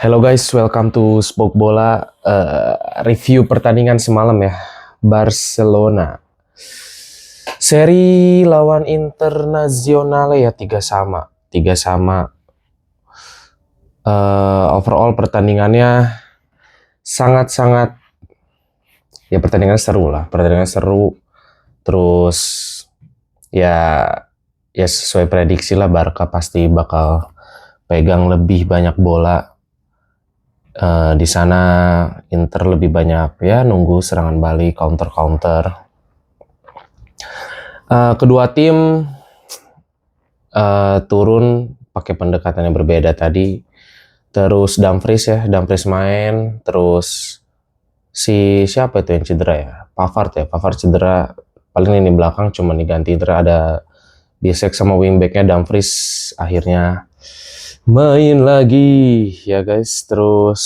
Hello guys, welcome to Spoke Bola. Review pertandingan semalam ya. Barcelona. Seri lawan Internazionale ya 3-3. 3-3. Overall pertandingannya sangat-sangat ya pertandingan seru lah. Pertandingan seru. Terus ya sesuai prediksi lah Barca pasti bakal pegang lebih banyak bola. Di sana Inter lebih banyak ya nunggu serangan balik, counter. Kedua tim turun pakai pendekatan yang berbeda tadi. Terus Dumfries main. Terus siapa itu yang cedera ya? Pavard cedera. Paling ini belakang cuma diganti cedera. Ada Bisek sama wingbacknya Dumfries akhirnya main lagi ya guys. Terus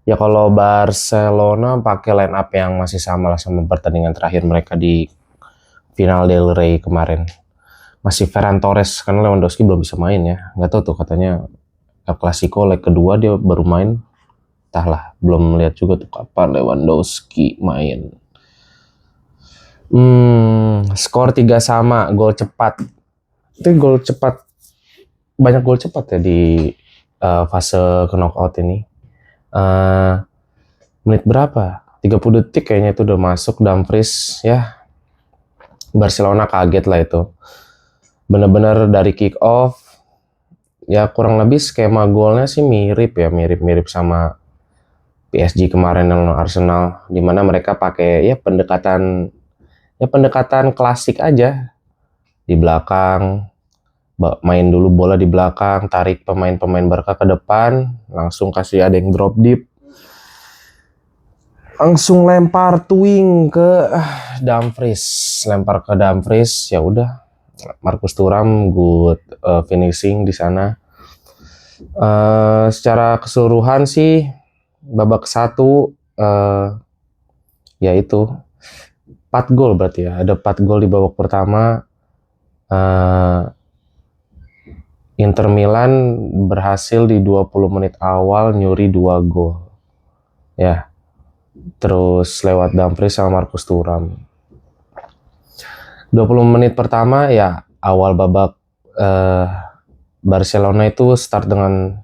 ya kalau Barcelona pakai line up yang masih sama lah sama pertandingan terakhir mereka di final Del Rey kemarin. Masih Ferran Torres karena Lewandowski belum bisa main ya. Nggak tahu tuh katanya El Clasico leg kedua dia baru main. Entahlah, belum lihat juga tuh kapan Lewandowski main. Skor 3-3, gol cepat. Itu gol cepat. Banyak gol cepat ya di fase knockout ini. Menit berapa? 30 detik kayaknya itu udah masuk Dumfries ya. Barcelona kaget lah itu. Bener-bener dari kick off ya kurang lebih skema golnya sih mirip sama PSG kemarin lawan Arsenal, dimana mereka pakai ya pendekatan klasik aja di belakang. Main dulu bola di belakang, tarik pemain-pemain Barca ke depan, langsung kasih ada yang drop deep, langsung lempar twing ke Dumfries, ya udah Marcus Thuram good finishing di sana. Secara keseluruhan sih babak 1 ya itu 4 gol berarti ya, ada 4 gol di babak pertama. Inter Milan berhasil di 20 menit awal nyuri 2 gol. Ya. Terus lewat Dumfries sama Marcus Thuram. 20 menit pertama ya awal babak Barcelona itu start dengan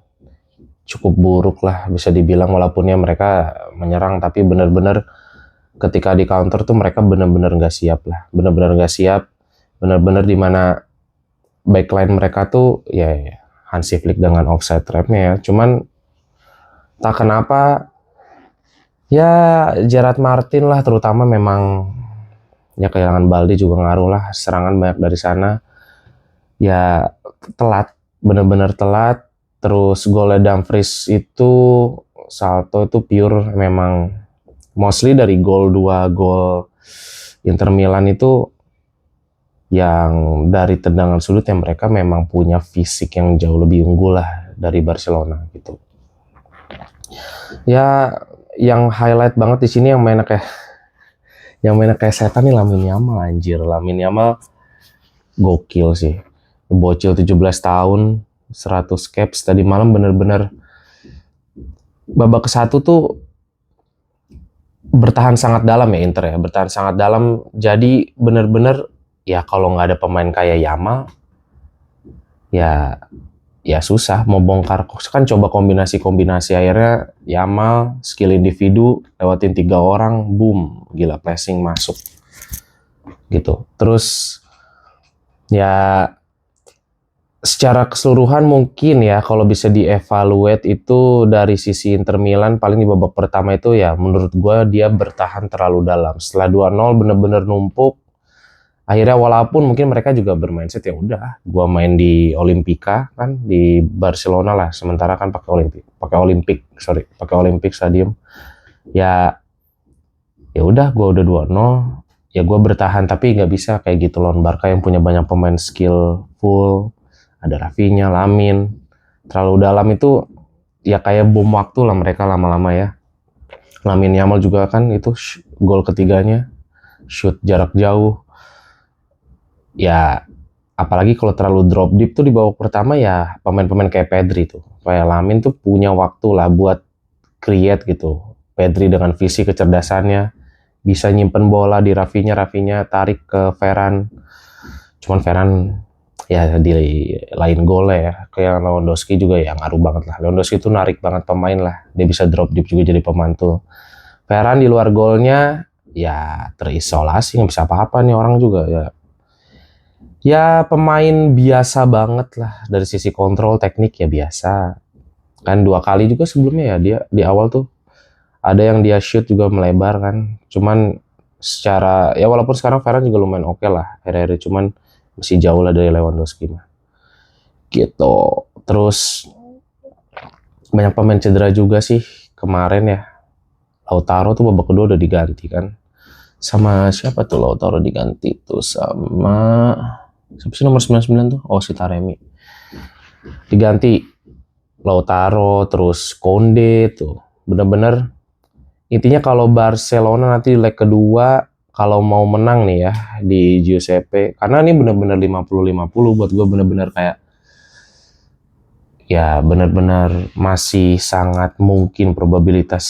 cukup buruk lah bisa dibilang, walaupun ya mereka menyerang tapi benar-benar ketika di counter tuh mereka benar-benar nggak siap lah. Benar-benar dimana backline mereka tuh ya Hansi Flick dengan offside trapnya ya. Cuman tak kenapa ya Gerard Martin lah terutama memang ya kehilangan Balde juga ngaruh lah. Serangan banyak dari sana. Ya telat, benar-benar telat. Terus golnya Dumfries itu salto itu pure memang mostly dari 2 gol Inter Milan itu yang dari tendangan sudut yang mereka memang punya fisik yang jauh lebih unggul lah dari Barcelona gitu. Ya yang highlight banget di sini yang mainnya kayak setan nih Lamine Yamal anjir. Lamine Yamal gokil sih. Bocil 17 tahun, 100 caps tadi malam bener-bener babak ke-1 tuh bertahan sangat dalam ya Inter ya, bertahan sangat dalam. Jadi bener-bener ya kalau nggak ada pemain kayak Yamal ya susah mau bongkar. Kan coba kombinasi akhirnya Yamal skill individu lewatin 3 orang, boom, gila passing masuk gitu. Terus ya secara keseluruhan mungkin ya kalau bisa dievaluate itu dari sisi Inter Milan paling di babak pertama itu ya menurut gue dia bertahan terlalu dalam. Setelah 2-0 bener-bener numpuk. Akhirnya walaupun mungkin mereka juga bermindset ya udah gua main di Olimpika kan di Barcelona lah, sementara kan pakai Olympic Stadium. Ya udah gua udah 2-0 ya gua bertahan, tapi nggak bisa kayak gitu lawan Barca yang punya banyak pemain skillful, ada Rafinha, Lamine. Terlalu dalam itu ya kayak bom waktu lah mereka lama-lama ya. Lamine Yamal juga kan itu gol ketiganya shoot jarak jauh. Ya apalagi kalau terlalu drop deep tuh di babak pertama, ya pemain-pemain kayak Pedri tuh, kayak Lamine tuh punya waktu lah buat create gitu. Pedri dengan visi kecerdasannya bisa nyimpen bola di Rafinha tarik ke Ferran. Cuman Ferran ya di lain gol ya, kayak Lewandowski juga ya ngaruh banget lah. Lewandowski itu narik banget pemain lah, dia bisa drop deep juga jadi pemantul. Ferran di luar golnya ya terisolasi, nggak bisa apa-apa nih orang juga ya. Ya pemain biasa banget lah dari sisi kontrol teknik ya biasa. Kan 2 kali juga sebelumnya ya dia di awal tuh ada yang dia shoot juga melebar kan. Cuman secara ya walaupun sekarang Ferran juga lumayan oke lah akhir-akhir, cuman masih jauh lah dari Lewandowski mah. Gitu. Terus banyak pemain cedera juga sih kemarin ya. Lautaro tuh babak kedua udah diganti kan. Sama siapa tuh Lautaro diganti tuh sama siapa sih nomor 99 tuh? Oh, si Taremi. Diganti Lautaro terus Konde tuh. Bener-bener intinya kalau Barcelona nanti leg kedua kalau mau menang nih ya di Giuseppe, karena ini bener-bener 50-50 buat gue, bener-bener kayak ya benar-benar masih sangat mungkin probabilitas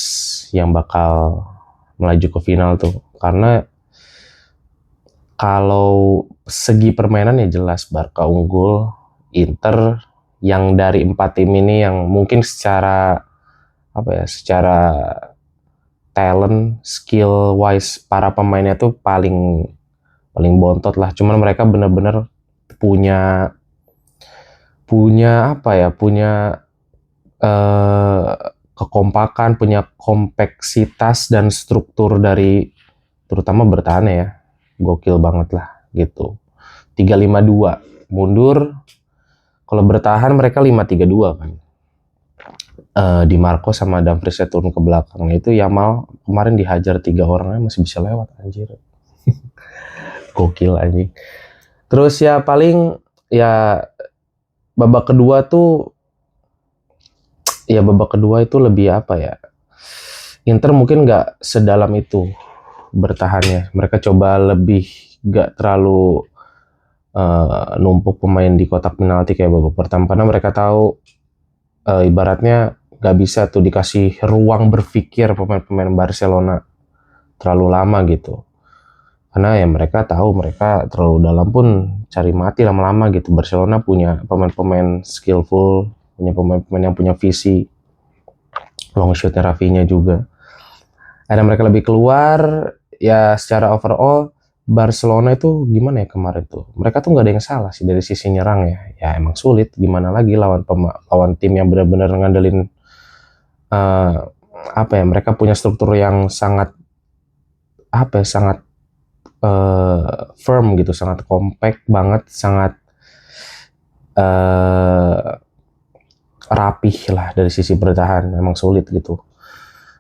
yang bakal melaju ke final tuh. Karena kalau segi permainan ya jelas Barca unggul, Inter yang dari 4 tim ini yang mungkin secara apa ya, secara talent, skill wise para pemainnya tuh paling paling bontot lah. Cuman mereka benar-benar punya punya apa ya, punya eh, kekompakan, punya kompleksitas dan struktur dari terutama bertahan ya, gokil banget lah gitu. 3-5-2 mundur, kalau bertahan mereka 5-3-2 kan. Di Marco sama Dumfries turun ke belakang, itu Yamal kemarin dihajar 3 orangnya masih bisa lewat anjir. Gokil anjing. Terus ya paling ya babak kedua tuh, ya babak kedua itu lebih apa ya, Inter mungkin nggak sedalam itu bertahannya. Mereka coba lebih nggak terlalu numpuk pemain di kotak penalti kayak babak pertama, karena mereka tahu ibaratnya nggak bisa tuh dikasih ruang berpikir pemain-pemain Barcelona terlalu lama gitu. Karena ya mereka tahu mereka terlalu dalam pun cari mati lama-lama gitu. Barcelona punya pemain-pemain skillful, punya pemain-pemain yang punya visi. Long shootnya Rafinha juga. Ada mereka lebih keluar, ya secara overall Barcelona itu gimana ya kemarin tuh. Mereka tuh nggak ada yang salah sih dari sisi nyerang ya. Ya emang sulit, gimana lagi lawan tim yang benar-benar ngandelin apa ya, mereka punya struktur yang sangat apa ya, sangat firm gitu, sangat compact banget, sangat rapih lah dari sisi bertahan. Emang sulit gitu,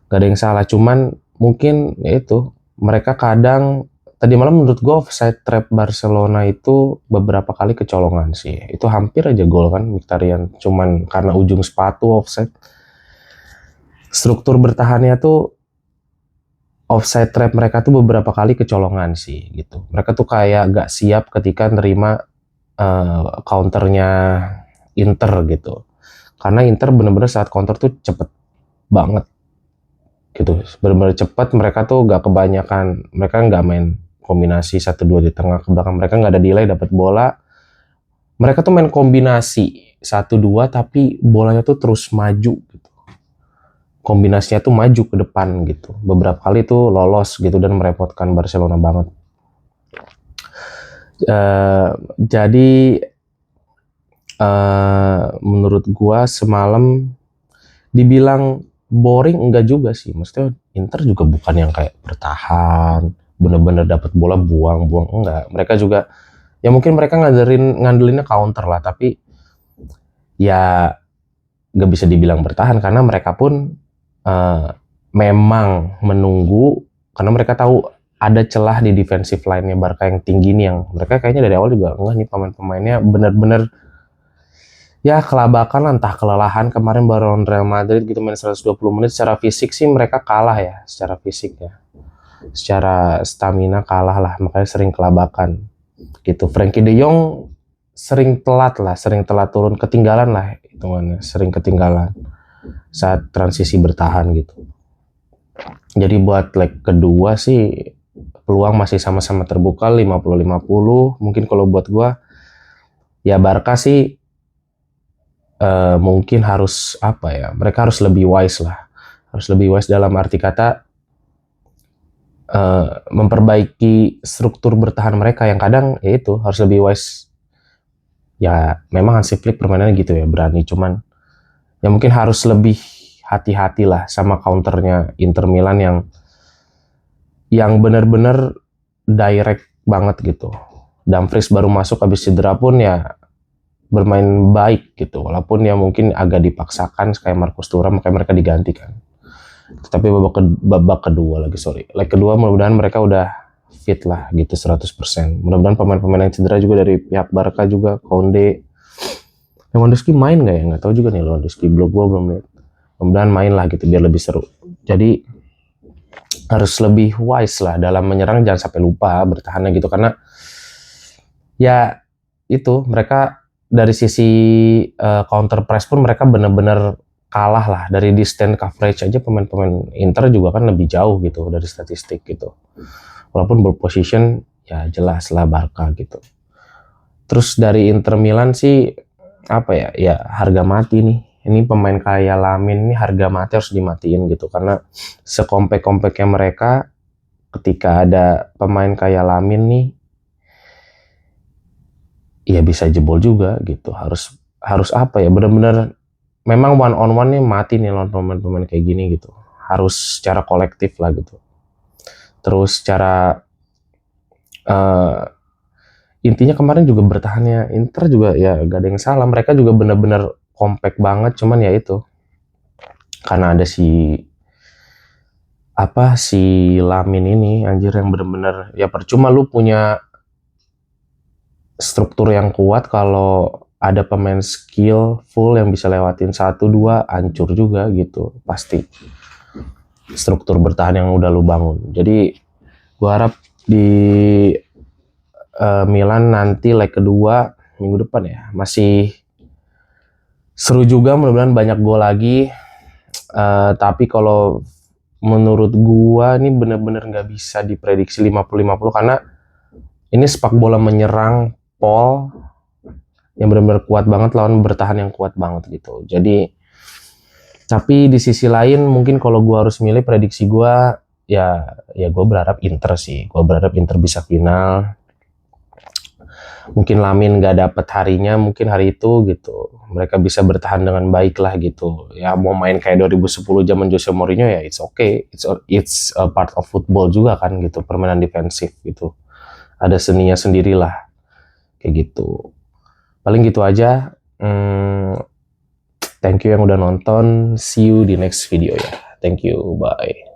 gak ada yang salah. Cuman mungkin ya itu, mereka kadang tadi malam menurut gue offside trap Barcelona itu beberapa kali kecolongan sih. Itu hampir aja gol kan Mkhitaryan, cuman karena ujung sepatu offside. Struktur bertahannya tuh, offside trap mereka tuh beberapa kali kecolongan sih gitu. Mereka tuh kayak gak siap ketika nerima counternya Inter gitu. Karena Inter bener-bener saat counter tuh cepet banget gitu. Bener-bener cepet, mereka tuh gak kebanyakan, mereka gak main kombinasi 1-2 di tengah ke belakang. Mereka gak ada delay dapat bola. Mereka tuh main kombinasi 1-2 tapi bolanya tuh terus maju gitu. Kombinasinya tuh maju ke depan gitu. Beberapa kali tuh lolos gitu dan merepotkan Barcelona banget. Jadi menurut gua semalam dibilang boring enggak juga sih. Maksudnya Inter juga bukan yang kayak bertahan, bener-bener dapat bola buang-buang, enggak. Mereka juga ya mungkin mereka ngandelinnya counter lah, tapi ya nggak bisa dibilang bertahan karena mereka pun memang menunggu, karena mereka tahu ada celah di defensive line-nya Barca yang tinggi nih, yang mereka kayaknya dari awal juga enggak nih pemain-pemainnya bener-bener ya kelabakan lah, entah kelelahan kemarin baru Real Madrid gitu main 120 menit. Secara fisik sih mereka kalah ya, secara fisik ya, secara stamina kalah lah, makanya sering kelabakan gitu. Frankie De Jong sering telat turun, ketinggalan lah hitungannya, sering ketinggalan saat transisi bertahan gitu. Jadi buat leg kedua sih peluang masih sama-sama terbuka 50-50. Mungkin kalau buat gua ya Barca sih mungkin harus apa ya? Mereka harus lebih wise lah. Harus lebih wise dalam arti kata memperbaiki struktur bertahan mereka yang kadang ya itu harus lebih wise. Ya memang Hansi Flick permainannya gitu ya, berani, cuman ya mungkin harus lebih hati-hati lah sama counternya Inter Milan yang benar-benar direct banget gitu. Dumfries baru masuk habis cedera pun ya bermain baik gitu, walaupun ya mungkin agak dipaksakan kayak Marcus Thuram, makanya mereka digantikan. Tapi babak kedua leg kedua mudah-mudahan mereka udah fit lah gitu 100%. Mudah-mudahan pemain-pemain yang cedera juga dari pihak Barca juga, Konde, Lewandowski main nggak ya, nggak tahu juga nih Lewandowski, blog gua belum lihat. Mudah-mudahan main lah gitu biar lebih seru. Jadi harus lebih wise lah dalam menyerang, jangan sampai lupa bertahannya gitu, karena ya itu mereka dari sisi counter press pun mereka benar-benar kalah lah. Dari distance coverage aja pemain-pemain Inter juga kan lebih jauh gitu dari statistik gitu. Walaupun ball position ya jelas lah Barca gitu. Terus dari Inter Milan sih apa ya, ya harga mati nih. Ini pemain kayak Lamin ini harga mati, harus dimatiin gitu, karena sekompak-kompaknya mereka ketika ada pemain kayak Lamin nih ya bisa jebol juga gitu. Harus apa ya, benar-benar memang one on one nih mati nih lawan pemain-pemain kayak gini gitu. Harus secara kolektif lah gitu. Terus secara intinya kemarin juga bertahannya Inter juga ya gak ada yang salah. Mereka juga benar-benar compact banget, cuman ya itu karena ada si Lamin ini anjir yang benar-benar ya percuma lu punya struktur yang kuat kalau ada pemain skillful yang bisa lewatin 1-2, hancur juga gitu pasti struktur bertahan yang udah lu bangun. Jadi gua harap di Milan nanti leg kedua minggu depan ya masih seru juga, mudah-mudahan banyak gol lagi. Tapi kalau menurut gua ini bener-bener nggak bisa diprediksi 50-50 karena ini sepak bola menyerang Paul yang benar-benar kuat banget lawan bertahan yang kuat banget gitu. Jadi tapi di sisi lain mungkin kalau gua harus milih prediksi gua ya gua berharap Inter sih. Gua berharap Inter bisa final. Mungkin Lamin nggak dapet harinya, mungkin hari itu gitu mereka bisa bertahan dengan baik lah gitu. Ya mau main kayak 2010 zaman Jose Mourinho ya it's okay, it's a part of football juga kan gitu, permainan defensif gitu. Ada seninya sendirilah kayak gitu. Paling gitu aja. Thank you yang udah nonton. See you di next video ya. Thank you. Bye.